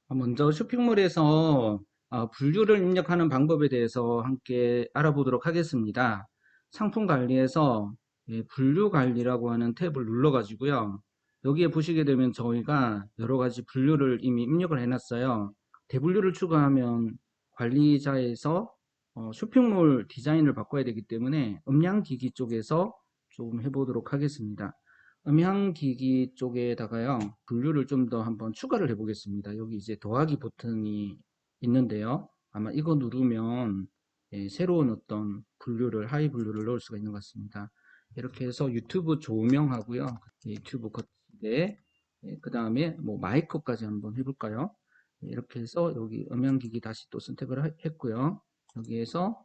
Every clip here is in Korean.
먼저 쇼핑몰에서 분류를 입력하는 방법에 대해서 함께 알아보도록 하겠습니다. 상품 관리에서 분류 관리라고 하는 탭을 눌러가지고요. 여기에 보시게 되면 저희가 여러 가지 분류를 이미 입력을 해놨어요. 대분류를 추가하면 관리자에서 쇼핑몰 디자인을 바꿔야 되기 때문에 음향기기 쪽에서 좀 해보도록 하겠습니다. 음향기기 쪽에다가요, 분류를 좀 더 한번 추가를 해보겠습니다. 여기 이제 더하기 버튼이 있는데요. 아마 이거 누르면 새로운 어떤 분류를, 하이 분류를 넣을 수가 있는 것 같습니다. 이렇게 해서 유튜브 조명하고요. 유튜브 거치대, 그 다음에 뭐 마이크까지 한번 해볼까요? 이렇게 해서 여기 음향기기 다시 또 선택을 했고요. 여기에서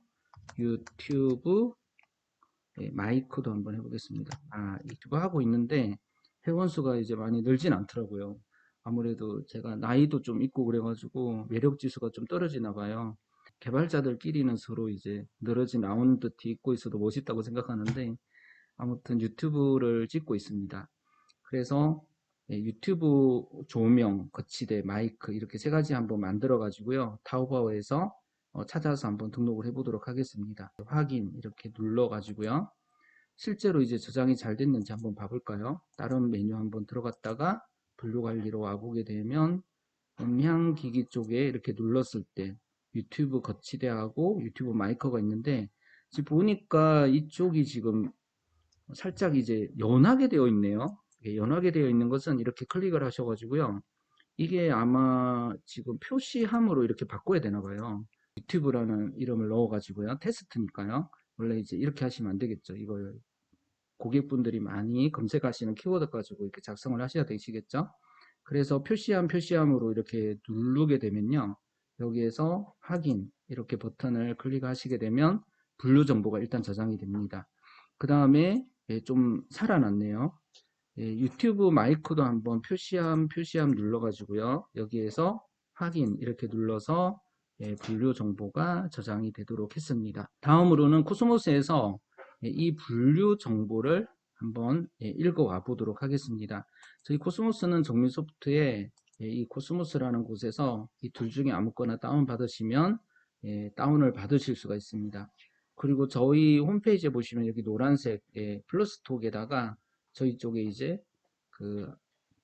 유튜브 마이크도 한번 해보겠습니다. 유튜브 하고 있는데 회원수가 이제 많이 늘진 않더라고요. 아무래도 제가 나이도 좀 있고 그래가지고 매력 지수가 좀 떨어지나 봐요. 개발자들끼리는 서로 이제 늘어지 나온 듯 있고 있어도 멋있다고 생각하는데 아무튼 유튜브를 찍고 있습니다. 그래서 유튜브 조명, 거치대, 마이크 이렇게 세 가지 한번 만들어 가지고요. 타오바오에서 찾아서 한번 등록을 해보도록 하겠습니다. 확인 이렇게 눌러 가지고요. 실제로 이제 저장이 잘 됐는지 한번 봐볼까요? 다른 메뉴 한번 들어갔다가 분류 관리로 와보게 되면 음향기기 쪽에 이렇게 눌렀을 때 유튜브 거치대하고 유튜브 마이커가 있는데 지금 보니까 이쪽이 지금 살짝 이제 연하게 되어 있네요. 연하게 되어 있는 것은 이렇게 클릭을 하셔가지고요. 이게 아마 지금 표시함으로 이렇게 바꿔야 되나 봐요. 유튜브라는 이름을 넣어가지고요. 테스트니까요. 원래 이제 이렇게 하시면 안 되겠죠. 이걸 고객분들이 많이 검색하시는 키워드 가지고 이렇게 작성을 하셔야 되시겠죠. 그래서 표시함으로 이렇게 누르게 되면요. 여기에서 확인 이렇게 버튼을 클릭하시게 되면 분류 정보가 일단 저장이 됩니다. 그 다음에 좀 살아났네요. 유튜브 마이크도 한번 표시함 눌러가지고요. 여기에서 확인 이렇게 눌러서 분류 정보가 저장이 되도록 했습니다. 다음으로는 코스모스에서 이 분류 정보를 한번 읽어와 보도록 하겠습니다. 저희 코스모스는 정밀소프트에 이 코스모스라는 곳에서 이 둘 중에 아무거나 다운 받으시면 다운을 받으실 수가 있습니다. 그리고 저희 홈페이지에 보시면 여기 노란색 플러스톡에다가 저희 쪽에 이제 그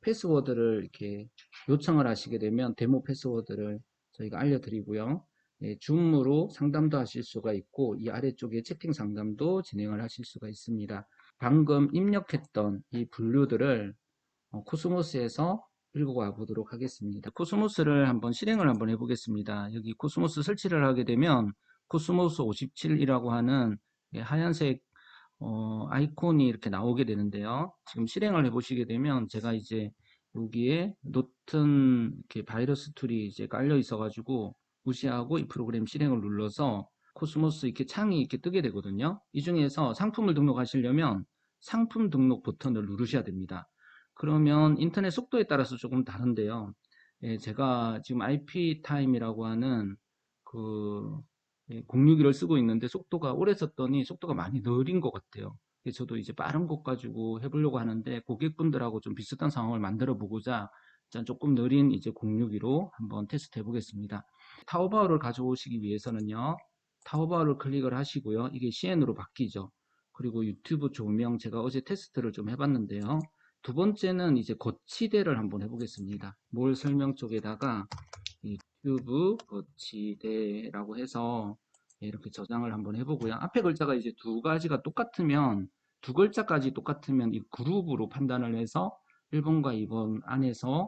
패스워드를 이렇게 요청을 하시게 되면 데모 패스워드를 저희가 알려드리고요. 줌으로 상담도 하실 수가 있고 이 아래쪽에 채팅 상담도 진행을 하실 수가 있습니다. 방금 입력했던 이 분류들을 코스모스에서 읽어와 보도록 하겠습니다. 코스모스를 한번 실행을 한번 해보겠습니다. 여기 코스모스 설치를 하게 되면 코스모스 57이라고 하는 하얀색 아이콘이 이렇게 나오게 되는데요. 지금 실행을 해보시게 되면 제가 이제 여기에 노튼 이렇게 바이러스 툴이 이제 깔려 있어가지고 무시하고 이 프로그램 실행을 눌러서 코스모스 이렇게 창이 이렇게 뜨게 되거든요. 이 중에서 상품을 등록하시려면 상품 등록 버튼을 누르셔야 됩니다. 그러면 인터넷 속도에 따라서 조금 다른데요. 제가 지금 IP 타임이라고 하는 그 061을 쓰고 있는데 속도가 오래 썼더니 속도가 많이 느린 것 같아요. 그래서 저도 이제 빠른 것 가지고 해보려고 하는데 고객분들하고 좀 비슷한 상황을 만들어 보고자 일단 조금 느린 이제 061로 한번 테스트 해보겠습니다. 타오바오를 가져오시기 위해서는요. 타오바오를 클릭을 하시고요. 이게 CN으로 바뀌죠. 그리고 유튜브 조명 제가 어제 테스트를 좀 해봤는데요. 두 번째는 이제 거치대를 한번 해보겠습니다. 몰 설명 쪽에다가 유튜브 거치대라고 해서 이렇게 저장을 한번 해보고요. 앞에 글자가 이제 두 가지가 똑같으면 두 글자까지 똑같으면 이 그룹으로 판단을 해서 1번과 2번 안에서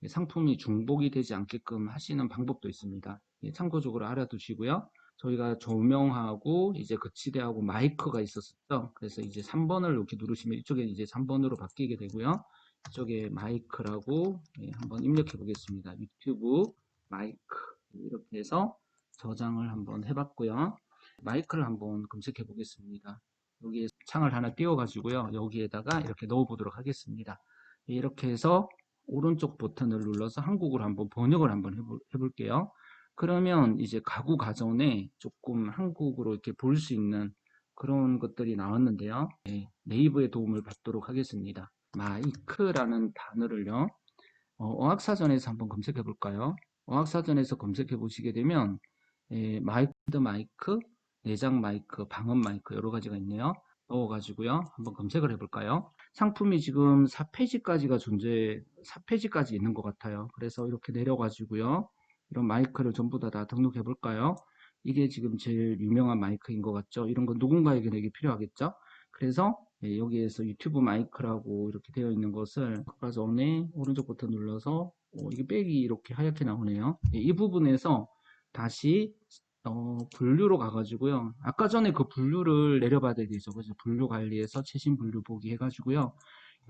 상품이 중복이 되지 않게끔 하시는 방법도 있습니다. 참고적으로 알아두시고요. 저희가 조명하고 이제 거치대하고 마이크가 있었죠. 그래서 이제 3번을 이렇게 누르시면 이쪽에 이제 3번으로 바뀌게 되고요. 이쪽에 마이크라고 한번 입력해 보겠습니다. 유튜브 마이크 이렇게 해서 저장을 한번 해봤고요. 마이크를 한번 검색해 보겠습니다. 여기에 창을 하나 띄워 가지고요. 여기에다가 이렇게 넣어 보도록 하겠습니다. 이렇게 해서 오른쪽 버튼을 눌러서 한국어로 한번 번역을 한번 해볼게요. 그러면 이제 가구 가전에 조금 한국으로 이렇게 볼 수 있는 그런 것들이 나왔는데요. 네이버의 도움을 받도록 하겠습니다. 마이크라는 단어를요. 어학사전에서 한번 검색해 볼까요? 어학사전에서 검색해 보시게 되면 마이크, 마이크, 내장 마이크, 방음 마이크 여러 가지가 있네요. 넣어가지고요. 한번 검색을 해볼까요? 상품이 지금 4페이지까지가 4페이지까지 있는 것 같아요. 그래서 이렇게 내려가지고요. 이런 마이크를 전부 다 등록해 볼까요? 이게 지금 제일 유명한 마이크인 것 같죠? 이런 건 누군가에게는 이게 필요하겠죠? 그래서 여기에서 유튜브 마이크라고 이렇게 되어 있는 것을 아까전에 오른쪽 버튼 눌러서 이게 백이 이렇게 하얗게 나오네요. 이 부분에서 다시 분류로 가가지고요. 아까 전에 그 분류를 내려봐야 되겠죠. 그래서 분류 관리에서 최신 분류 보기 해가지고요.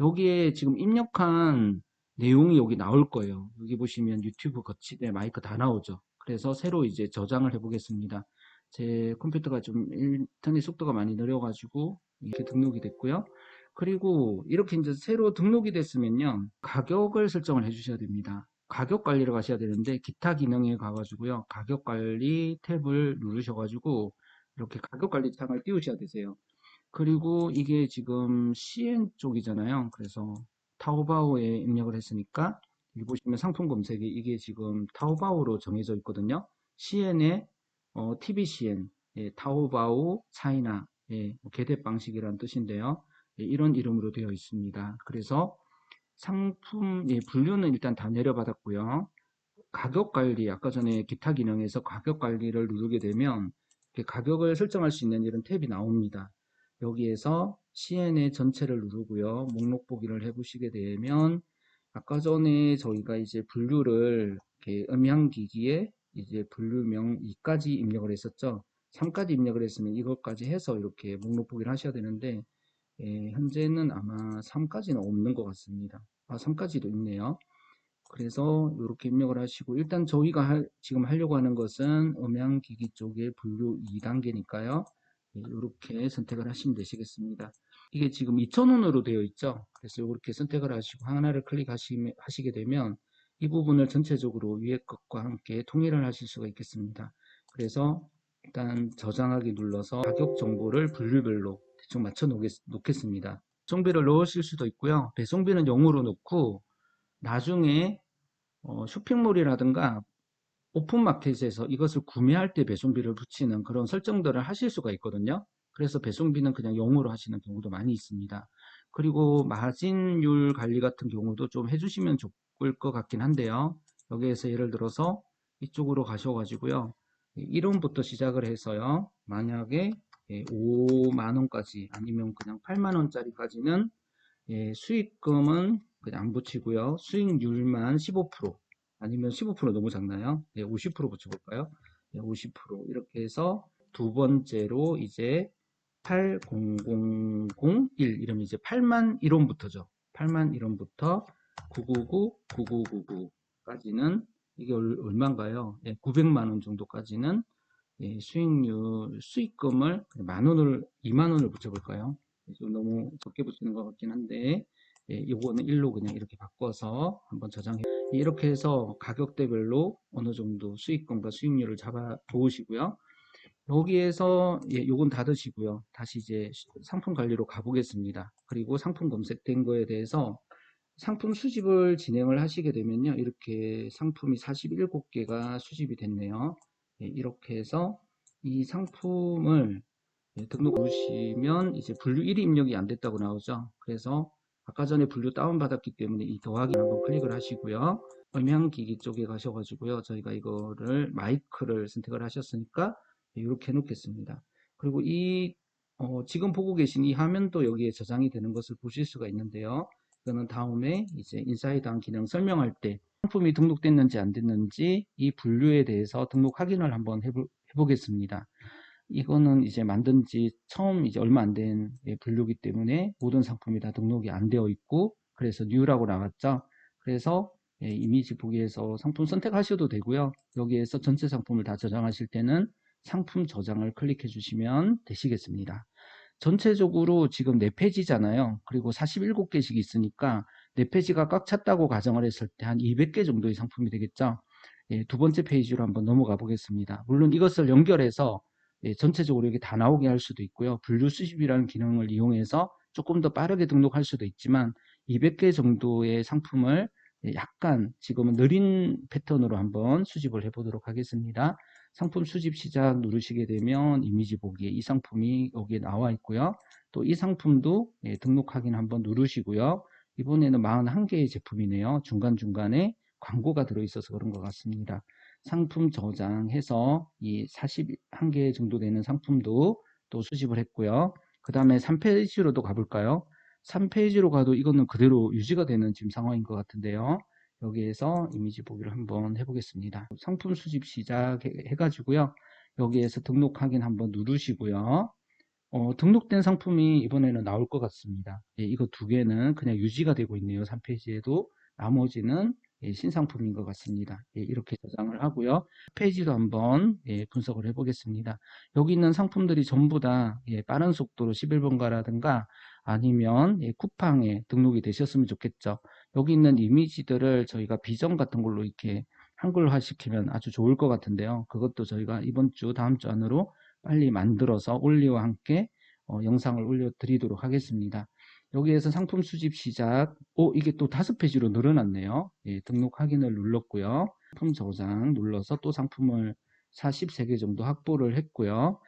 여기에 지금 입력한 내용이 여기 나올 거예요. 여기 보시면 유튜브 거치대 마이크 다 나오죠. 그래서 새로 이제 저장을 해보겠습니다. 제 컴퓨터가 좀 인터넷 속도가 많이 느려가지고 이렇게 등록이 됐고요. 그리고 이렇게 이제 새로 등록이 됐으면요. 가격을 설정을 해주셔야 됩니다. 가격 관리를 가셔야 되는데 기타 기능에 가가지고요. 가격 관리 탭을 누르셔가지고 이렇게 가격 관리 창을 띄우셔야 되세요. 그리고 이게 지금 CN 쪽이잖아요. 그래서 타오바오에 입력을 했으니까 여기 보시면 상품 검색이 이게 지금 타오바오로 정해져 있거든요. CN에 TBCN, 타오바오 차이나 개대 방식이라는 뜻인데요. 이런 이름으로 되어 있습니다. 그래서 상품 분류는 일단 다 내려받았고요. 가격 관리, 아까 전에 기타 기능에서 가격 관리를 누르게 되면 가격을 설정할 수 있는 이런 탭이 나옵니다. 여기에서 CN의 전체를 누르고요. 목록 보기를 해보시게 되면 아까 전에 저희가 이제 분류를 이렇게 음향기기에 이제 분류명 2까지 입력을 했었죠. 3까지 입력을 했으면 이것까지 해서 이렇게 목록 보기를 하셔야 되는데 현재는 아마 3까지는 없는 것 같습니다. 3까지도 있네요. 그래서 이렇게 입력을 하시고 일단 저희가 지금 하려고 하는 것은 음향기기 쪽의 분류 2단계니까요. 이렇게 선택을 하시면 되시겠습니다. 이게 지금 2,000원으로 되어 있죠. 그래서 이렇게 선택을 하시고 하나를 클릭하시게 되면 이 부분을 전체적으로 위에 것과 함께 통일을 하실 수가 있겠습니다. 그래서 일단 저장하기 눌러서 가격 정보를 분류별로 대충 맞춰 놓겠습니다. 배송비를 넣으실 수도 있고요. 배송비는 0으로 넣고 나중에 쇼핑몰이라든가 오픈마켓에서 이것을 구매할 때 배송비를 붙이는 그런 설정들을 하실 수가 있거든요. 그래서 배송비는 그냥 0으로 하시는 경우도 많이 있습니다. 그리고 마진율 관리 같은 경우도 좀 해주시면 좋을 것 같긴 한데요. 여기에서 예를 들어서 이쪽으로 가셔가지고요. 1원부터 시작을 해서요. 만약에 5만 원까지 아니면 그냥 8만 원짜리까지는 수익금은 그냥 안 붙이고요. 수익률만 15% 아니면 15% 너무 작나요? 50% 붙여볼까요? 50% 이렇게 해서 두 번째로 이제 80001 이러면 이제 8만 1원부터죠. 8만 1원부터 999, 9999까지는 이게 얼마인가요? 900만 원 정도까지는 수익금을 만 원을, 2만 원을 붙여볼까요? 좀 너무 적게 붙이는 것 같긴 한데, 요거는 1로 그냥 이렇게 바꿔서 한번 저장해. 이렇게 해서 가격대별로 어느 정도 수익금과 수익률을 잡아 놓으시고요. 여기에서, 요건 닫으시고요. 다시 이제 상품 관리로 가보겠습니다. 그리고 상품 검색된 거에 대해서 상품 수집을 진행을 하시게 되면요. 이렇게 상품이 47개가 수집이 됐네요. 이렇게 해서 이 상품을 등록 누르시면 이제 분류 1위 입력이 안 됐다고 나오죠. 그래서 아까 전에 분류 다운받았기 때문에 이 더하기 한번 클릭을 하시고요. 음향기기 쪽에 가셔가지고요. 저희가 이거를 마이크를 선택을 하셨으니까 이렇게 해놓겠습니다. 그리고 지금 보고 계신 이 화면도 여기에 저장이 되는 것을 보실 수가 있는데요. 이거는 다음에 이제 인사이드한 기능 설명할 때 상품이 등록됐는지 안 됐는지 이 분류에 대해서 등록 확인을 한번 해보겠습니다. 이거는 이제 만든 지 처음 이제 얼마 안 된 분류기 때문에 모든 상품이 다 등록이 안 되어 있고 그래서 뉴라고 나왔죠. 그래서 이미지 보기에서 상품 선택하셔도 되고요. 여기에서 전체 상품을 다 저장하실 때는 상품 저장을 클릭해 주시면 되시겠습니다. 전체적으로 지금 4페이지잖아요. 그리고 47개씩 있으니까 4페이지가 꽉 찼다고 가정을 했을 때 한 200개 정도의 상품이 되겠죠. 두 번째 페이지로 한번 넘어가 보겠습니다. 물론 이것을 연결해서 전체적으로 이렇게 다 나오게 할 수도 있고요. 분류 수집이라는 기능을 이용해서 조금 더 빠르게 등록할 수도 있지만 200개 정도의 상품을 약간 지금은 느린 패턴으로 한번 수집을 해 보도록 하겠습니다. 상품 수집 시작 누르시게 되면 이미지 보기에 이 상품이 여기에 나와 있고요. 또 이 상품도 등록 확인 한번 누르시고요. 이번에는 41개의 제품이네요. 중간중간에 광고가 들어있어서 그런 것 같습니다. 상품 저장해서 이 41개 정도 되는 상품도 또 수집을 했고요. 그 다음에 3페이지로도 가볼까요? 3페이지로 가도 이거는 그대로 유지가 되는 지금 상황인 것 같은데요. 여기에서 이미지 보기를 한번 해보겠습니다. 상품 수집 시작해가지고요. 여기에서 등록 확인 한번 누르시고요. 등록된 상품이 이번에는 나올 것 같습니다. 예, 이거 두 개는 그냥 유지가 되고 있네요. 3페이지에도. 나머지는 신상품인 것 같습니다. 예, 이렇게 저장을 하고요. 페이지도 한번 분석을 해보겠습니다. 여기 있는 상품들이 전부 다 빠른 속도로 11번가라든가 아니면 쿠팡에 등록이 되셨으면 좋겠죠. 여기 있는 이미지들을 저희가 비전 같은 걸로 이렇게 한글화 시키면 아주 좋을 것 같은데요. 그것도 저희가 이번 주, 다음 주 안으로 빨리 만들어서 올리와 함께 영상을 올려드리도록 하겠습니다. 여기에서 상품 수집 시작. 이게 또 5페이지로 늘어났네요. 예, 등록 확인을 눌렀고요. 상품 저장 눌러서 또 상품을 43개 정도 확보를 했고요.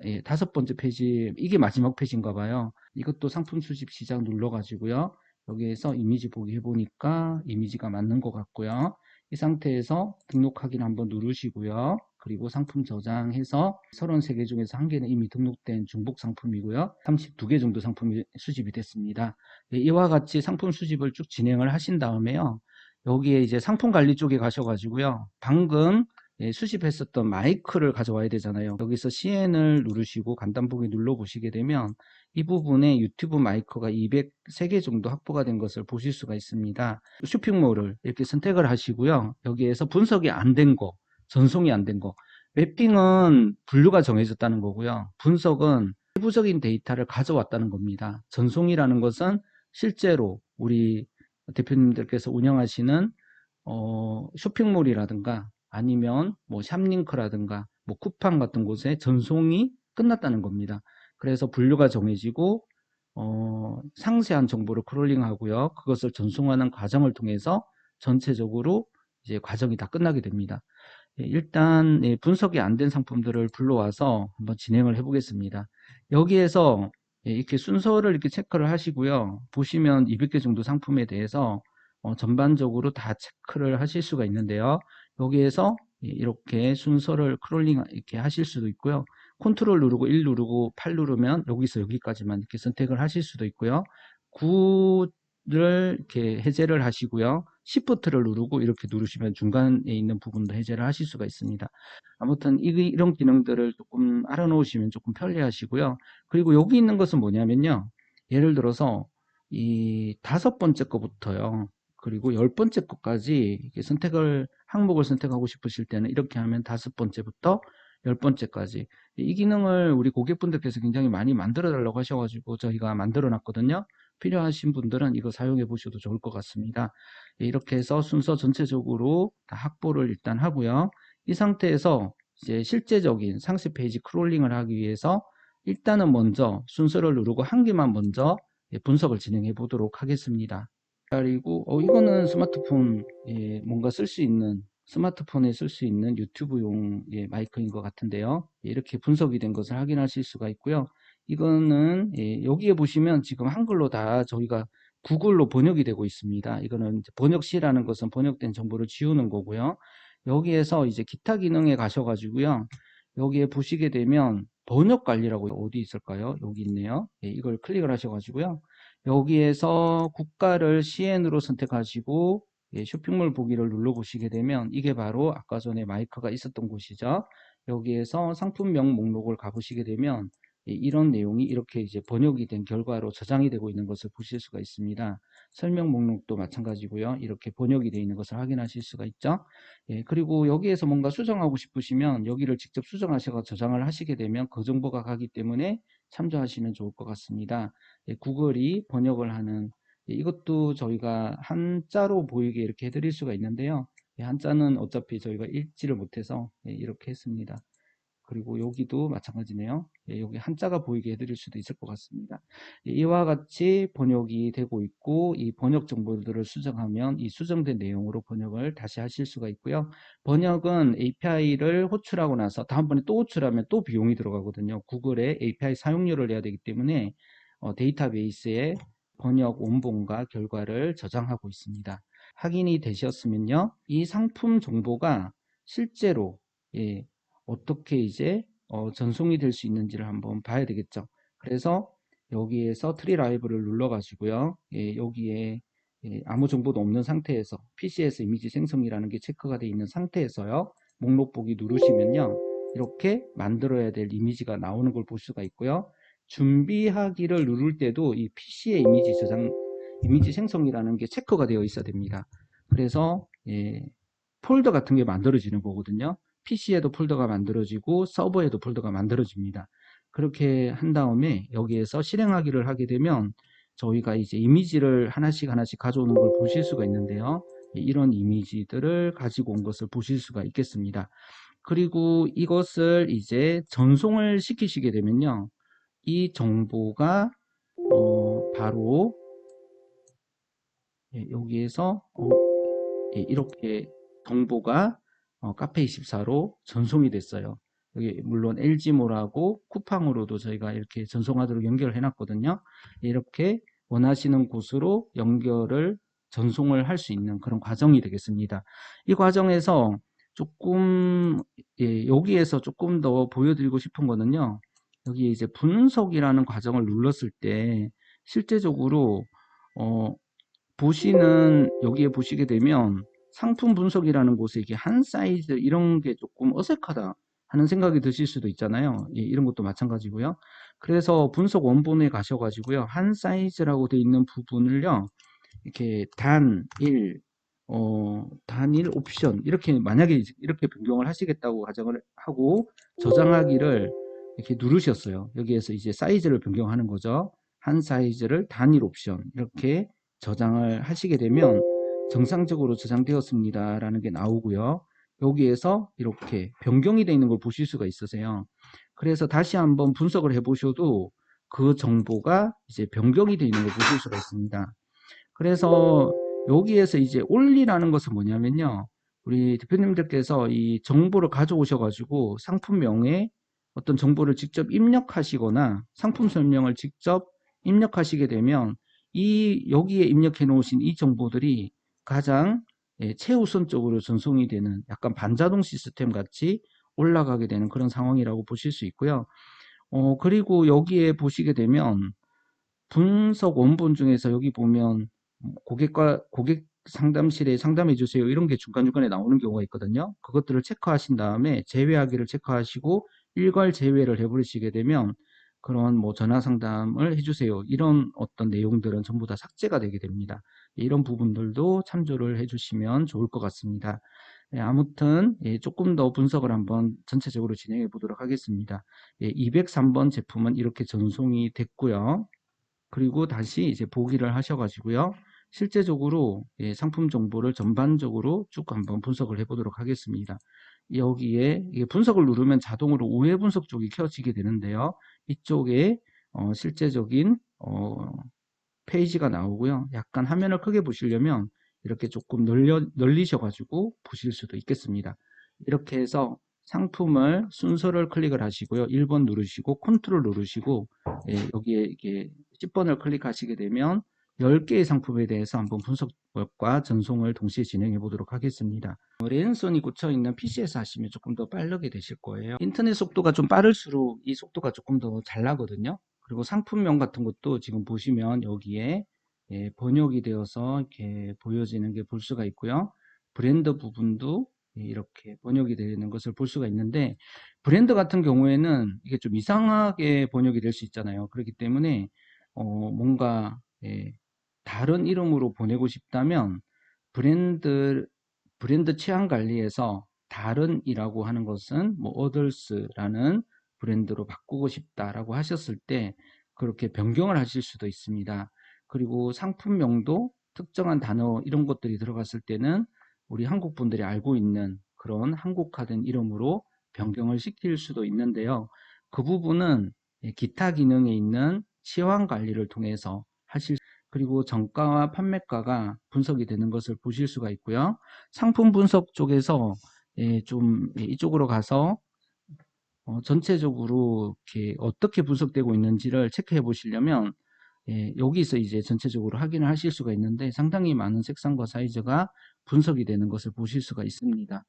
예, 5번째 페이지, 이게 마지막 페이지인가 봐요. 이것도 상품 수집 시작 눌러가지고요. 여기에서 이미지 보기 해보니까 이미지가 맞는 것 같고요. 이 상태에서 등록 확인 한번 누르시고요. 그리고 상품 저장해서 33개 중에서 1개는 이미 등록된 중복 상품이고요. 32개 정도 상품이 수집이 됐습니다. 네, 이와 같이 상품 수집을 쭉 진행을 하신 다음에요. 여기에 이제 상품 관리 쪽에 가셔가지고요. 방금 수집했었던 마이크를 가져와야 되잖아요. 여기서 CN을 누르시고 간단 보기 눌러보시게 되면 이 부분에 유튜브 마이크가 203개 정도 확보가 된 것을 보실 수가 있습니다. 쇼핑몰을 이렇게 선택을 하시고요. 여기에서 분석이 안 된 거, 전송이 안 된 거. 맵핑은 분류가 정해졌다는 거고요. 분석은 세부적인 데이터를 가져왔다는 겁니다. 전송이라는 것은 실제로 우리 대표님들께서 운영하시는 쇼핑몰이라든가 아니면 뭐 샵링크라든가 뭐 쿠팡 같은 곳에 전송이 끝났다는 겁니다. 그래서 분류가 정해지고 상세한 정보를 크롤링하고요. 그것을 전송하는 과정을 통해서 전체적으로 이제 과정이 다 끝나게 됩니다. 일단 분석이 안 된 상품들을 불러와서 한번 진행을 해 보겠습니다. 여기에서 이렇게 순서를 이렇게 체크를 하시고요. 보시면 200개 정도 상품에 대해서 전반적으로 다 체크를 하실 수가 있는데요. 여기에서 이렇게 순서를 크롤링 이렇게 하실 수도 있고요. 컨트롤 누르고 1 누르고 8 누르면 여기서 여기까지만 이렇게 선택을 하실 수도 있고요. 9를 이렇게 해제를 하시고요. Shift를 누르고 이렇게 누르시면 중간에 있는 부분도 해제를 하실 수가 있습니다. 아무튼 이런 기능들을 조금 알아놓으시면 조금 편리하시고요. 그리고 여기 있는 것은 뭐냐면요. 예를 들어서 이 5번째 거부터요. 그리고 10번째 거까지 항목을 선택하고 싶으실 때는 이렇게 하면 5번째부터 10번째까지 이 기능을 우리 고객분들께서 굉장히 많이 만들어 달라고 하셔가지고 저희가 만들어 놨거든요. 필요하신 분들은 이거 사용해 보셔도 좋을 것 같습니다. 이렇게 해서 순서 전체적으로 다 확보를 일단 하고요. 이 상태에서 이제 실제적인 상세 페이지 크롤링을 하기 위해서 일단은 먼저 순서를 누르고 한 개만 먼저 분석을 진행해 보도록 하겠습니다. 그리고 이거는 뭔가 쓸 수 있는 스마트폰에 쓸 수 있는 유튜브용 마이크인 것 같은데요. 이렇게 분석이 된 것을 확인하실 수가 있고요. 이거는 여기에 보시면 지금 한글로 다 저희가 구글로 번역이 되고 있습니다. 이거는 번역시라는 것은 번역된 정보를 지우는 거고요. 여기에서 이제 기타 기능에 가셔가지고요. 여기에 보시게 되면 번역 관리라고 어디 있을까요? 여기 있네요. 이걸 클릭을 하셔가지고요. 여기에서 국가를 CN으로 선택하시고 쇼핑몰 보기를 눌러보시게 되면 이게 바로 아까 전에 마이크가 있었던 곳이죠. 여기에서 상품명 목록을 가보시게 되면 이런 내용이 이렇게 이제 번역이 된 결과로 저장이 되고 있는 것을 보실 수가 있습니다. 설명 목록도 마찬가지고요. 이렇게 번역이 되어 있는 것을 확인하실 수가 있죠. 그리고 여기에서 뭔가 수정하고 싶으시면 여기를 직접 수정하셔서 저장을 하시게 되면 그 정보가 가기 때문에 참조하시면 좋을 것 같습니다. 구글이 번역을 하는 이것도 저희가 한자로 보이게 이렇게 해드릴 수가 있는데요. 한자는 어차피 저희가 읽지를 못해서 이렇게 했습니다. 그리고 여기도 마찬가지네요. 예, 여기 한자가 보이게 해드릴 수도 있을 것 같습니다. 예, 이와 같이 번역이 되고 있고, 이 번역 정보들을 수정하면 이 수정된 내용으로 번역을 다시 하실 수가 있고요. 번역은 API를 호출하고 나서 다음번에 또 호출하면 또 비용이 들어가거든요. 구글에 API 사용료를 내야 되기 때문에 데이터베이스에 번역 원본과 결과를 저장하고 있습니다. 확인이 되셨으면요, 이 상품 정보가 실제로 예, 어떻게 이제 전송이 될 수 있는지를 한번 봐야 되겠죠. 그래서 여기에서 트리 라이브를 눌러 가지고요, 예, 여기에 예, 아무 정보도 없는 상태에서 PC에서 이미지 생성이라는 게 체크가 되어 있는 상태에서요, 목록 보기 누르시면요, 이렇게 만들어야 될 이미지가 나오는 걸 볼 수가 있고요. 준비하기를 누를 때도 이 PC의 이미지 저장, 이미지 생성이라는 게 체크가 되어 있어야 됩니다. 그래서 예, 폴더 같은 게 만들어지는 거거든요. PC에도 폴더가 만들어지고 서버에도 폴더가 만들어집니다. 그렇게 한 다음에 여기에서 실행하기를 하게 되면 저희가 이제 이미지를 하나씩 하나씩 가져오는 걸 보실 수가 있는데요. 이런 이미지들을 가지고 온 것을 보실 수가 있겠습니다. 그리고 이것을 이제 전송을 시키시게 되면요, 이 정보가 바로 여기에서 이렇게 정보가 카페24로 전송이 됐어요. 여기 물론 LG몰하고 쿠팡으로도 저희가 이렇게 전송하도록 연결을 해놨거든요. 이렇게 원하시는 곳으로 연결을 전송을 할 수 있는 그런 과정이 되겠습니다. 이 과정에서 조금 여기에서 조금 더 보여드리고 싶은 거는요. 여기 이제 분석이라는 과정을 눌렀을 때 실제적으로 보시는 여기에 보시게 되면 상품 분석이라는 곳에 이게 한 사이즈 이런 게 조금 어색하다 하는 생각이 드실 수도 있잖아요. 예, 이런 것도 마찬가지고요. 그래서 분석 원본에 가셔가지고요, 한 사이즈라고 되어 있는 부분을요, 이렇게 단일 옵션 이렇게 만약에 이렇게 변경을 하시겠다고 가정을 하고 저장하기를 이렇게 누르셨어요. 여기에서 이제 사이즈를 변경하는 거죠. 한 사이즈를 단일 옵션 이렇게 저장을 하시게 되면 정상적으로 저장되었습니다 라는 게 나오고요. 여기에서 이렇게 변경이 되어 있는 걸 보실 수가 있으세요. 그래서 다시 한번 분석을 해 보셔도 그 정보가 이제 변경이 되어 있는 걸 보실 수가 있습니다. 그래서 여기에서 이제 올리라는 것은 뭐냐면요, 우리 대표님들께서 이 정보를 가져오셔가지고 상품명에 어떤 정보를 직접 입력하시거나 상품 설명을 직접 입력하시게 되면 이 여기에 입력해 놓으신 이 정보들이 가장 최우선적으로 전송이 되는 약간 반자동 시스템 같이 올라가게 되는 그런 상황이라고 보실 수 있고요. 그리고 여기에 보시게 되면 분석 원본 중에서 여기 보면 고객 상담실에 상담해 주세요 이런 게 중간중간에 나오는 경우가 있거든요. 그것들을 체크하신 다음에 제외하기를 체크하시고 일괄 제외를 해버리시게 되면 그런 뭐 전화 상담을 해주세요 이런 어떤 내용들은 전부 다 삭제가 되게 됩니다. 이런 부분들도 참조를 해주시면 좋을 것 같습니다. 아무튼 조금 더 분석을 한번 전체적으로 진행해 보도록 하겠습니다. 203번 제품은 이렇게 전송이 됐고요. 그리고 다시 이제 보기를 하셔가지고요, 실제적으로 상품 정보를 전반적으로 쭉 한번 분석을 해보도록 하겠습니다. 여기에 분석을 누르면 자동으로 오해 분석 쪽이 켜지게 되는데요. 이쪽에 실제적인 페이지가 나오고요. 약간 화면을 크게 보시려면 이렇게 조금 늘리셔가지고 보실 수도 있겠습니다. 이렇게 해서 상품을 순서를 클릭을 하시고요. 1번 누르시고 컨트롤 누르시고 여기에 이게 10번을 클릭하시게 되면 10개의 상품에 대해서 한번 분석과 전송을 동시에 진행해 보도록 하겠습니다. 랜선이 꽂혀 있는 PC에서 하시면 조금 더 빠르게 되실 거예요. 인터넷 속도가 좀 빠를수록 이 속도가 조금 더 잘 나거든요. 그리고 상품명 같은 것도 지금 보시면 여기에 번역이 되어서 이렇게 보여지는 게 볼 수가 있고요. 브랜드 부분도 이렇게 번역이 되는 것을 볼 수가 있는데, 브랜드 같은 경우에는 이게 좀 이상하게 번역이 될 수 있잖아요. 그렇기 때문에 뭔가 다른 이름으로 보내고 싶다면 브랜드 취향 관리에서 다른이라고 하는 것은 뭐 others라는 브랜드로 바꾸고 싶다라고 하셨을 때 그렇게 변경을 하실 수도 있습니다. 그리고 상품명도 특정한 단어 이런 것들이 들어갔을 때는 우리 한국 분들이 알고 있는 그런 한국화된 이름으로 변경을 시킬 수도 있는데요. 그 부분은 기타 기능에 있는 시황 관리를 통해서 하실, 그리고 정가와 판매가가 분석이 되는 것을 보실 수가 있고요. 상품 분석 쪽에서 좀 이쪽으로 가서 전체적으로 이렇게 어떻게 분석되고 있는지를 체크해 보시려면 여기서 이제 전체적으로 확인을 하실 수가 있는데 상당히 많은 색상과 사이즈가 분석이 되는 것을 보실 수가 있습니다.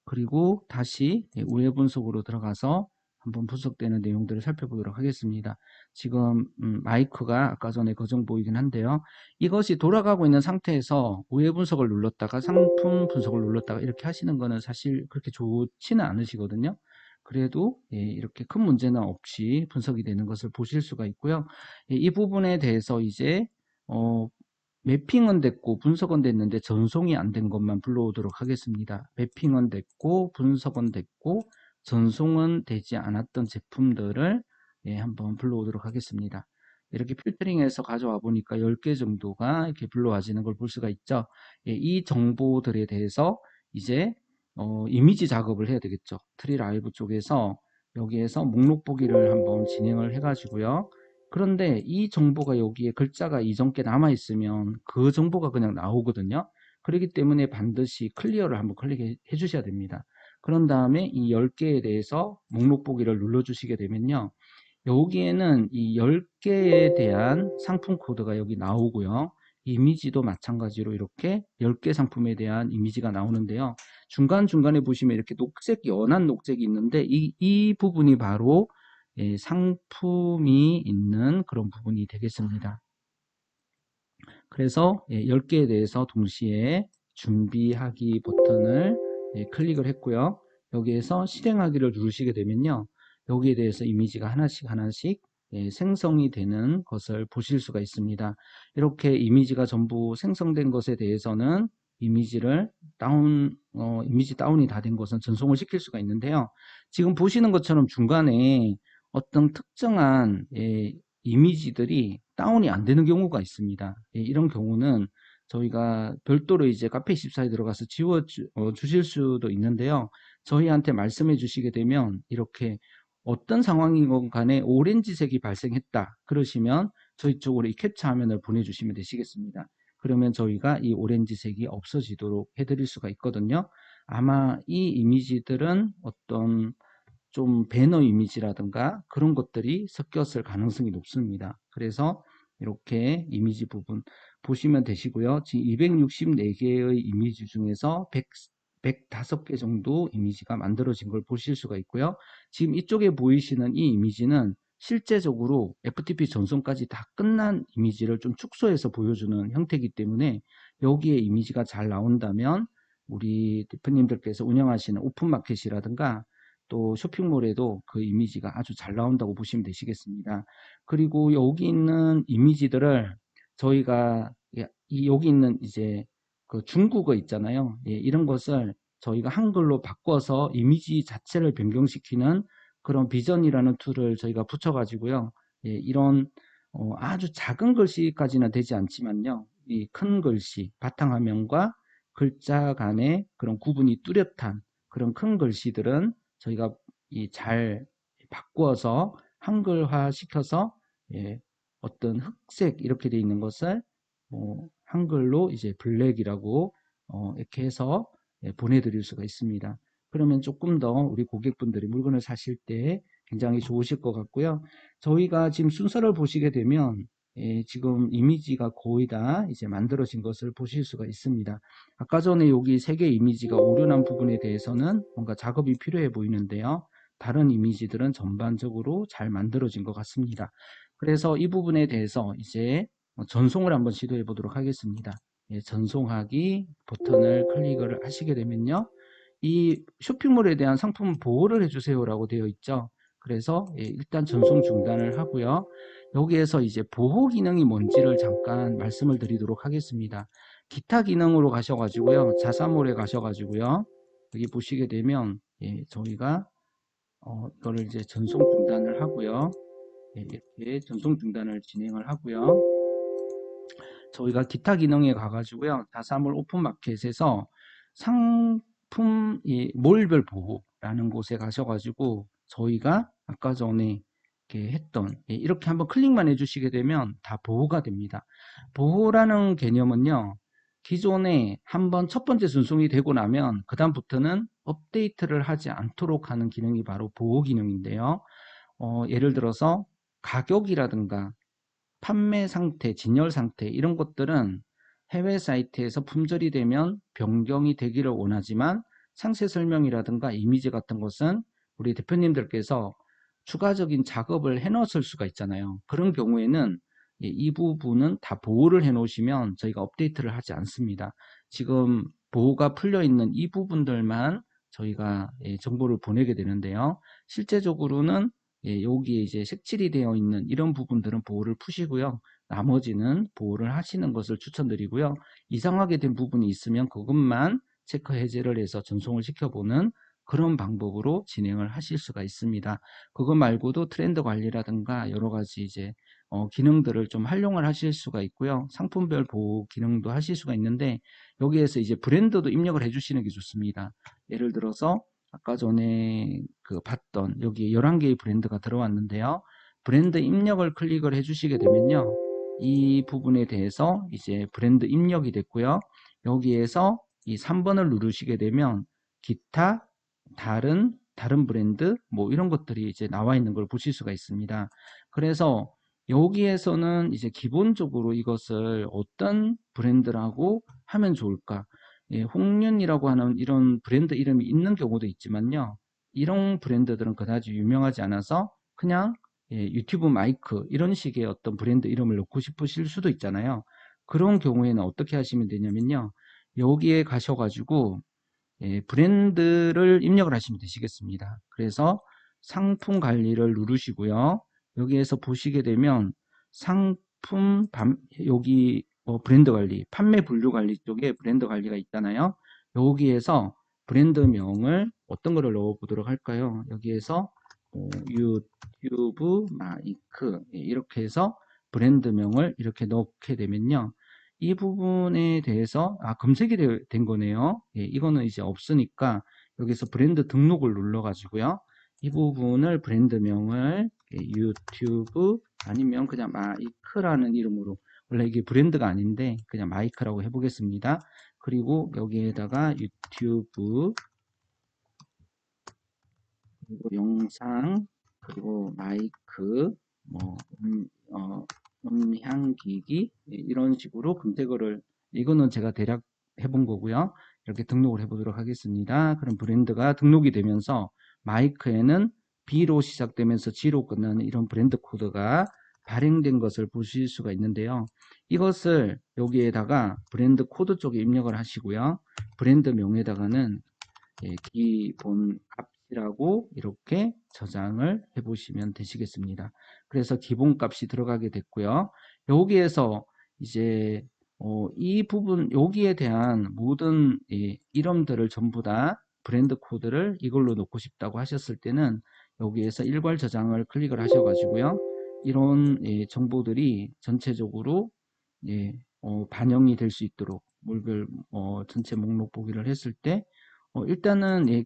그리고 다시 우회 분석으로 들어가서 한번 분석되는 내용들을 살펴보도록 하겠습니다. 지금 마이크가 아까 전에 거정 보이긴 한데요. 이것이 돌아가고 있는 상태에서 우회 분석을 눌렀다가 상품 분석을 눌렀다가 이렇게 하시는 거는 사실 그렇게 좋지는 않으시거든요. 그래도 이렇게 큰 문제는 없이 분석이 되는 것을 보실 수가 있고요. 이 부분에 대해서 이제 매핑은 됐고 분석은 됐는데 전송이 안 된 것만 불러오도록 하겠습니다. 매핑은 됐고 분석은 됐고 전송은 되지 않았던 제품들을 한번 불러오도록 하겠습니다. 이렇게 필터링해서 가져와 보니까 10개 정도가 이렇게 불러와지는 걸 볼 수가 있죠. 이 정보들에 대해서 이제 이미지 작업을 해야 되겠죠. 트리라이브 쪽에서 여기에서 목록 보기를 한번 진행을 해가지고요. 그런데 이 정보가 여기에 글자가 이전 게 남아 있으면 그 정보가 그냥 나오거든요. 그렇기 때문에 반드시 클리어를 한번 클릭해 주셔야 됩니다. 그런 다음에 이 10개에 대해서 목록 보기를 눌러 주시게 되면요. 여기에는 이 10개에 대한 상품 코드가 여기 나오고요. 이미지도 마찬가지로 이렇게 10개 상품에 대한 이미지가 나오는데요. 중간중간에 보시면 이렇게 녹색, 연한 녹색이 있는데 이 부분이 바로 상품이 있는 그런 부분이 되겠습니다. 그래서 10개에 대해서 동시에 준비하기 버튼을 클릭을 했고요. 여기에서 실행하기를 누르시게 되면요. 여기에 대해서 이미지가 하나씩 하나씩 생성이 되는 것을 보실 수가 있습니다. 이렇게 이미지가 전부 생성된 것에 대해서는 이미지 다운이 다 된 것은 전송을 시킬 수가 있는데요. 지금 보시는 것처럼 중간에 어떤 특정한 이미지들이 다운이 안 되는 경우가 있습니다. 이런 경우는 저희가 별도로 이제 카페24에 들어가서 지워 주실 수도 있는데요. 저희한테 말씀해 주시게 되면 이렇게 어떤 상황이건 간에 오렌지색이 발생했다 그러시면 저희 쪽으로 이 캡처 화면을 보내주시면 되시겠습니다. 그러면 저희가 이 오렌지색이 없어지도록 해드릴 수가 있거든요. 아마 이 이미지들은 어떤 좀 배너 이미지라든가 그런 것들이 섞였을 가능성이 높습니다. 그래서 이렇게 이미지 부분 보시면 되시고요. 지금 264개의 이미지 중에서 105개 정도 이미지가 만들어진 걸 보실 수가 있고요. 지금 이쪽에 보이시는 이 이미지는 실제적으로 FTP 전송까지 다 끝난 이미지를 좀 축소해서 보여주는 형태이기 때문에 여기에 이미지가 잘 나온다면 우리 대표님들께서 운영하시는 오픈마켓이라든가 또 쇼핑몰에도 그 이미지가 아주 잘 나온다고 보시면 되시겠습니다. 그리고 여기 있는 이미지들을 저희가 여기 있는 이제 그 중국어 있잖아요. 이런 것을 저희가 한글로 바꿔서 이미지 자체를 변경시키는 그런 비전이라는 툴을 저희가 붙여가지고요. 이런 아주 작은 글씨까지는 되지 않지만요. 이 큰 글씨, 바탕화면과 글자 간의 그런 구분이 뚜렷한 그런 큰 글씨들은 저희가 잘 바꾸어서 한글화 시켜서 어떤 흑색 이렇게 되어 있는 것을 한글로 이제 블랙이라고 이렇게 해서 보내드릴 수가 있습니다. 그러면 조금 더 우리 고객분들이 물건을 사실 때 굉장히 좋으실 것 같고요. 저희가 지금 순서를 보시게 되면 지금 이미지가 거의 다 이제 만들어진 것을 보실 수가 있습니다. 아까 전에 여기 3개 이미지가 오류난 부분에 대해서는 뭔가 작업이 필요해 보이는데요. 다른 이미지들은 전반적으로 잘 만들어진 것 같습니다. 그래서 이 부분에 대해서 이제 전송을 한번 시도해 보도록 하겠습니다. 전송하기 버튼을 클릭을 하시게 되면요. 이 쇼핑몰에 대한 상품 보호를 해주세요 라고 되어 있죠. 그래서 일단 전송 중단을 하고요. 여기에서 이제 보호 기능이 뭔지를 잠깐 말씀을 드리도록 하겠습니다. 기타 기능으로 가셔가지고요. 자사몰에 가셔가지고요. 여기 보시게 되면 저희가 이거를 이제 전송 중단을 하고요. 이렇게 전송 중단을 진행을 하고요. 저희가 기타 기능에 가가지고요. 자사몰 오픈마켓에서 상품 몰별 보호 라는 곳에 가셔가지고 저희가 아까 전에 이렇게 했던 이렇게 한번 클릭만 해주시게 되면 다 보호가 됩니다. 보호라는 개념은요, 기존에 한번 첫 번째 전송이 되고 나면 그 다음부터는 업데이트를 하지 않도록 하는 기능이 바로 보호 기능인데요. 예를 들어서 가격이라든가 판매 상태, 진열 상태 이런 것들은 해외 사이트에서 품절이 되면 변경이 되기를 원하지만 상세 설명이라든가 이미지 같은 것은 우리 대표님들께서 추가적인 작업을 해 놓을 수가 있잖아요. 그런 경우에는 이 부분은 다 보호를 해 놓으시면 저희가 업데이트를 하지 않습니다. 지금 보호가 풀려 있는 이 부분들만 저희가 정보를 보내게 되는데요. 실제적으로는 여기에 이제 색칠이 되어 있는 이런 부분들은 보호를 푸시고요. 나머지는 보호를 하시는 것을 추천드리고요. 이상하게 된 부분이 있으면 그것만 체크 해제를 해서 전송을 시켜보는 그런 방법으로 진행을 하실 수가 있습니다. 그거 말고도 트렌드 관리라든가 여러 가지 이제 기능들을 좀 활용을 하실 수가 있고요. 상품별 보호 기능도 하실 수가 있는데 여기에서 이제 브랜드도 입력을 해주시는 게 좋습니다. 예를 들어서 아까 전에 그 봤던 여기 11개의 브랜드가 들어왔는데요. 브랜드 입력을 클릭을 해주시게 되면요. 이 부분에 대해서 이제 브랜드 입력이 됐고요. 여기에서 이 3번을 누르시게 되면 기타, 다른 브랜드 뭐 이런 것들이 이제 나와 있는 걸 보실 수가 있습니다. 그래서 여기에서는 이제 기본적으로 이것을 어떤 브랜드라고 하면 좋을까? 예, 홍윤이라고 하는 이런 브랜드 이름이 있는 경우도 있지만요. 이런 브랜드들은 그다지 유명하지 않아서 그냥 유튜브 마이크 이런 식의 어떤 브랜드 이름을 넣고 싶으실 수도 있잖아요. 그런 경우에는 어떻게 하시면 되냐면요. 여기에 가셔가지고 브랜드를 입력을 하시면 되시겠습니다. 그래서 상품 관리를 누르시고요. 여기에서 보시게 되면 여기 브랜드 관리, 판매 분류 관리 쪽에 브랜드 관리가 있잖아요. 여기에서 브랜드명을 어떤 거를 넣어 보도록 할까요? 여기에서 유튜브 마이크 이렇게 해서 브랜드명을 이렇게 넣게 되면요. 이 부분에 대해서 검색이 된 거네요. 예, 이거는 이제 없으니까 여기서 브랜드 등록을 눌러 가지고요. 이 부분을 브랜드명을 유튜브 아니면 그냥 마이크라는 이름으로, 원래 이게 브랜드가 아닌데 그냥 마이크라고 해보겠습니다. 그리고 여기에다가 유튜브 그리고 영상 그리고 마이크 뭐 음향기기 이런 식으로 검색어를, 이거는 제가 대략 해본 거고요. 이렇게 등록을 해보도록 하겠습니다. 그럼 브랜드가 등록이 되면서 마이크에는 B로 시작되면서 G로 끝나는 이런 브랜드 코드가 발행된 것을 보실 수가 있는데요. 이것을 여기에다가 브랜드 코드 쪽에 입력을 하시고요. 브랜드 명에다가는 기본 값이라고 이렇게 저장을 해 보시면 되시겠습니다. 그래서 기본 값이 들어가게 됐고요. 여기에서 이제 이 부분 여기에 대한 모든 이름들을 전부 다 브랜드 코드를 이걸로 놓고 싶다고 하셨을 때는 여기에서 일괄 저장을 클릭을 하셔 가지고요. 이런 정보들이 전체적으로 반영이 될 수 있도록 물별 전체 목록 보기를 했을 때 일단은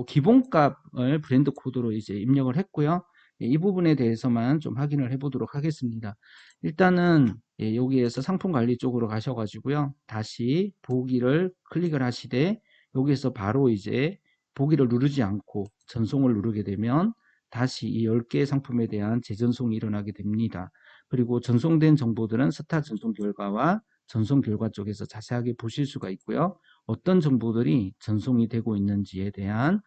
기본값을 브랜드 코드로 이제 입력을 했고요. 이 부분에 대해서만 좀 확인을 해보도록 하겠습니다. 일단은 여기에서 상품 관리 쪽으로 가셔가지고요. 다시 보기를 클릭을 하시되 여기에서 바로 이제 보기를 누르지 않고 전송을 누르게 되면 다시 이 10개의 상품에 대한 재전송이 일어나게 됩니다. 그리고 전송된 정보들은 스타 전송 결과와 전송 결과 쪽에서 자세하게 보실 수가 있고요. 어떤 정보들이 전송이 되고 있는지에 대한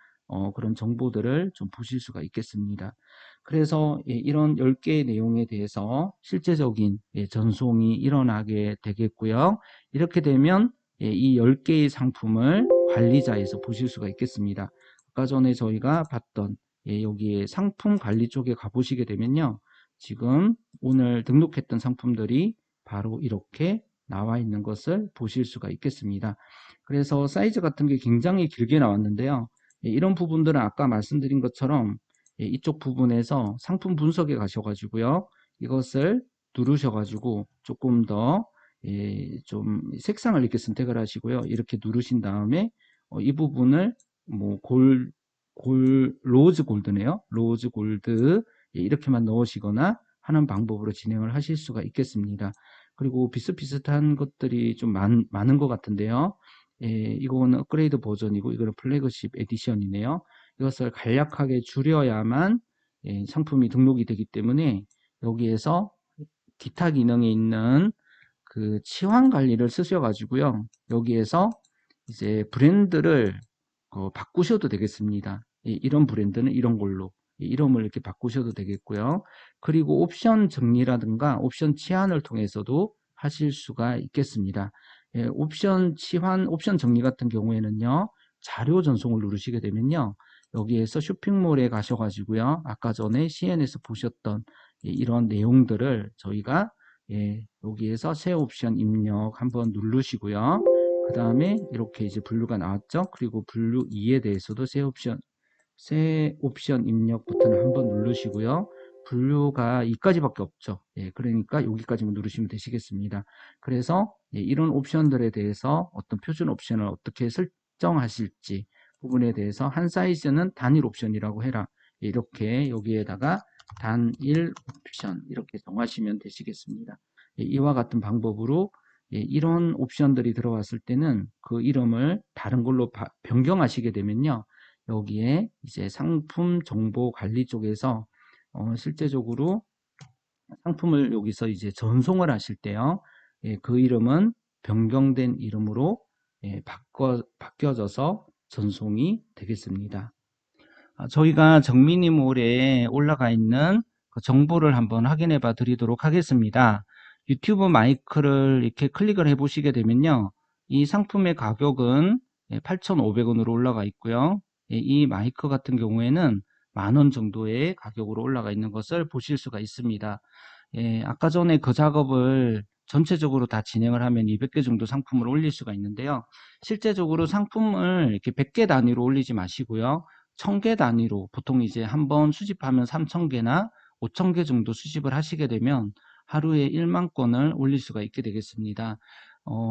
그런 정보들을 좀 보실 수가 있겠습니다. 그래서 이런 10개의 내용에 대해서 실제적인 전송이 일어나게 되겠고요. 이렇게 되면 이 10개의 상품을 관리자에서 보실 수가 있겠습니다. 아까 전에 저희가 봤던 여기에 상품 관리 쪽에 가보시게 되면요. 지금 오늘 등록했던 상품들이 바로 이렇게 나와 있는 것을 보실 수가 있겠습니다. 그래서 사이즈 같은 게 굉장히 길게 나왔는데요. 이런 부분들은 아까 말씀드린 것처럼 이쪽 부분에서 상품 분석에 가셔가지고요. 이것을 누르셔가지고 조금 더 좀 색상을 이렇게 선택을 하시고요. 이렇게 누르신 다음에 이 부분을 뭐 로즈 골드네요. 로즈 골드 예, 이렇게만 넣으시거나 하는 방법으로 진행을 하실 수가 있겠습니다. 그리고 비슷비슷한 것들이 좀 많은 것 같은데요. 예, 이거는 업그레이드 버전이고 이거는 플래그십 에디션이네요. 이것을 간략하게 줄여야만 예, 상품이 등록이 되기 때문에 여기에서 기타 기능에 있는 그 치환 관리를 쓰셔가지고요. 여기에서 이제 브랜드를 바꾸셔도 되겠습니다. 이런 브랜드는 이런 걸로 이름을 이렇게 바꾸셔도 되겠고요. 그리고 옵션 정리라든가 옵션 치환을 통해서도 하실 수가 있겠습니다. 예, 옵션 치환, 옵션 정리 같은 경우에는요. 자료 전송을 누르시게 되면요. 여기에서 쇼핑몰에 가셔가지고요. 아까 전에 CN에서 보셨던 이런 내용들을 저희가 예, 여기에서 새 옵션 입력 한번 누르시고요. 그 다음에 이렇게 이제 분류가 나왔죠. 그리고 분류 2에 대해서도 새 옵션 입력 버튼을 한번 누르시고요. 분류가 2까지밖에 없죠. 예, 그러니까 여기까지만 누르시면 되시겠습니다. 그래서 예, 이런 옵션들에 대해서 어떤 표준 옵션을 어떻게 설정하실지 부분에 대해서 한 사이즈는 단일 옵션이라고 해라. 예, 이렇게 여기에다가 단일 옵션 이렇게 정하시면 되시겠습니다. 예, 이와 같은 방법으로 예, 이런 옵션들이 들어왔을 때는 그 이름을 다른 걸로 변경하시게 되면요. 여기에 이제 상품 정보 관리 쪽에서 실제적으로 상품을 여기서 이제 전송을 하실 때요. 예, 그 이름은 변경된 이름으로 예, 바뀌어져서 전송이 되겠습니다. 저희가 정미니몰에 올라가 있는 그 정보를 한번 확인해 봐 드리도록 하겠습니다. 유튜브 마이크를 이렇게 클릭을 해 보시게 되면요. 이 상품의 가격은 8,500원으로 올라가 있고요. 예, 이 마이크 같은 경우에는 10,000원 정도의 가격으로 올라가 있는 것을 보실 수가 있습니다. 예, 아까 전에 그 작업을 전체적으로 다 진행을 하면 200개 정도 상품을 올릴 수가 있는데요. 실제적으로 상품을 이렇게 100개 단위로 올리지 마시고요. 1000개 단위로 보통 이제 한번 수집하면 3000개나 5000개 정도 수집을 하시게 되면 하루에 1만 건을 올릴 수가 있게 되겠습니다.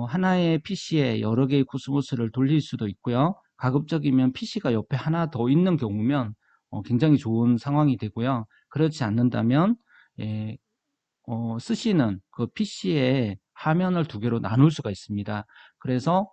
하나의 PC에 여러 개의 코스모스를 돌릴 수도 있고요. 가급적이면 PC가 옆에 하나 더 있는 경우면 굉장히 좋은 상황이 되고요. 그렇지 않는다면 예, 쓰시는 그 PC의 화면을 두 개로 나눌 수가 있습니다. 그래서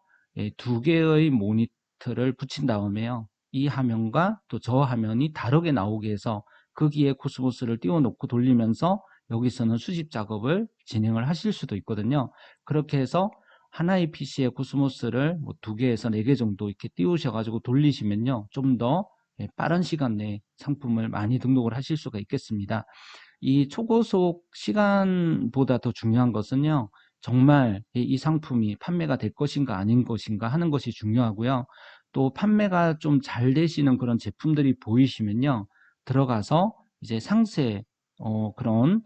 두 개의 모니터를 붙인 다음에요. 이 화면과 또 저 화면이 다르게 나오게 해서 거기에 코스모스를 띄워놓고 돌리면서 여기서는 수집 작업을 진행을 하실 수도 있거든요. 그렇게 해서 하나의 PC에 코스모스를 뭐 2개에서 4개 정도 이렇게 띄우셔가지고 돌리시면요. 좀 더 빠른 시간 내에 상품을 많이 등록을 하실 수가 있겠습니다. 이 초고속 시간보다 더 중요한 것은요. 정말 이 상품이 판매가 될 것인가 아닌 것인가 하는 것이 중요하고요. 또 판매가 좀 잘 되시는 그런 제품들이 보이시면요. 들어가서 이제 상세 그런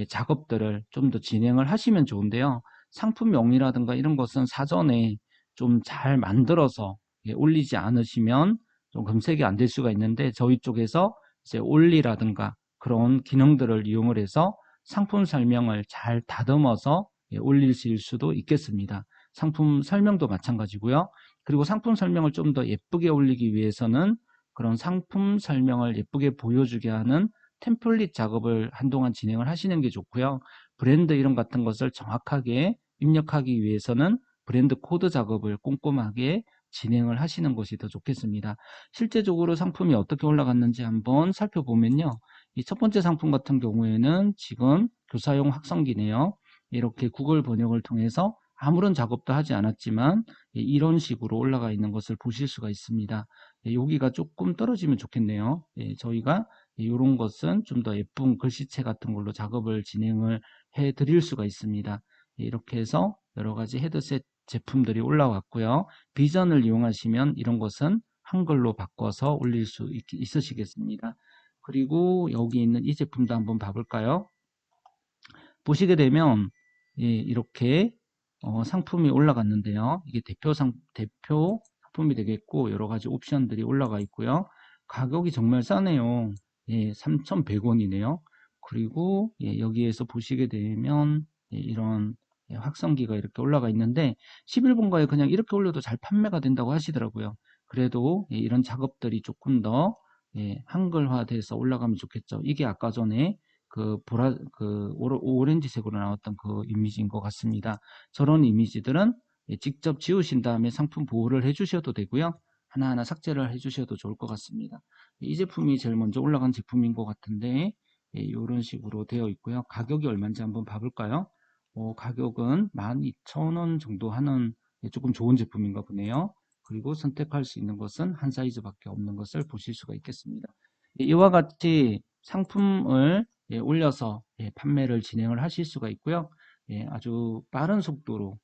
작업들을 좀 더 진행을 하시면 좋은데요. 상품명이라든가 이런 것은 사전에 좀 잘 만들어서 올리지 않으시면 좀 검색이 안 될 수가 있는데 저희 쪽에서 이제 올리라든가 그런 기능들을 이용을 해서 상품 설명을 잘 다듬어서 올리실 수도 있겠습니다. 상품 설명도 마찬가지고요. 그리고 상품 설명을 좀 더 예쁘게 올리기 위해서는 그런 상품 설명을 예쁘게 보여주게 하는 템플릿 작업을 한동안 진행을 하시는 게 좋고요. 브랜드 이름 같은 것을 정확하게 입력하기 위해서는 브랜드 코드 작업을 꼼꼼하게 진행을 하시는 것이 더 좋겠습니다. 실제적으로 상품이 어떻게 올라갔는지 한번 살펴보면요. 이 첫 번째 상품 같은 경우에는 지금 교사용 확성기네요. 이렇게 구글 번역을 통해서 아무런 작업도 하지 않았지만 이런 식으로 올라가 있는 것을 보실 수가 있습니다. 여기가 조금 떨어지면 좋겠네요. 저희가 이런 것은 좀 더 예쁜 글씨체 같은 걸로 작업을 진행을 해 드릴 수가 있습니다. 이렇게 해서 여러 가지 헤드셋 제품들이 올라왔고요. 비전을 이용하시면 이런 것은 한글로 바꿔서 올릴 수 있으시겠습니다. 그리고 여기 있는 이 제품도 한번 봐볼까요? 보시게 되면 이렇게 상품이 올라갔는데요. 이게 대표 상품이 되겠고 여러 가지 옵션들이 올라가 있고요. 가격이 정말 싸네요. 3,100원이네요. 그리고 여기에서 보시게 되면 이런 확성기가 이렇게 올라가 있는데 11분가에 그냥 이렇게 올려도 잘 판매가 된다고 하시더라고요. 그래도 이런 작업들이 조금 더 한글화돼서 올라가면 좋겠죠. 이게 아까 전에 그 오렌지색으로 나왔던 그 이미지인 것 같습니다. 저런 이미지들은 직접 지우신 다음에 상품 보호를 해주셔도 되고요. 하나하나 삭제를 해주셔도 좋을 것 같습니다. 이 제품이 제일 먼저 올라간 제품인 것 같은데 이런 식으로 되어 있고요. 가격이 얼마인지 한번 봐볼까요? 가격은 12,000원 정도 하는 조금 좋은 제품인가 보네요. 그리고 선택할 수 있는 것은 한 사이즈밖에 없는 것을 보실 수가 있겠습니다. 이와 같이 상품을 올려서 판매를 진행을 하실 수가 있고요. 아주 빠른 속도로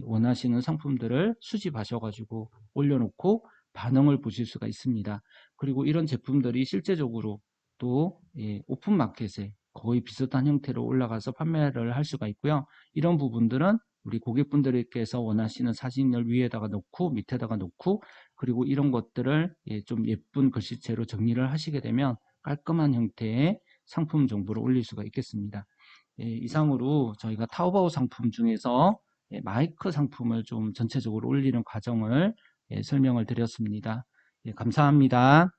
원하시는 상품들을 수집하셔가지고 올려놓고 반응을 보실 수가 있습니다. 그리고 이런 제품들이 실제적으로 또 오픈마켓에 거의 비슷한 형태로 올라가서 판매를 할 수가 있고요. 이런 부분들은 우리 고객분들께서 원하시는 사진을 위에다가 놓고 밑에다가 놓고 그리고 이런 것들을 좀 예쁜 글씨체로 정리를 하시게 되면 깔끔한 형태의 상품 정보를 올릴 수가 있겠습니다. 이상으로 저희가 타오바오 상품 중에서 마이크 상품을 좀 전체적으로 올리는 과정을 설명을 드렸습니다. 감사합니다.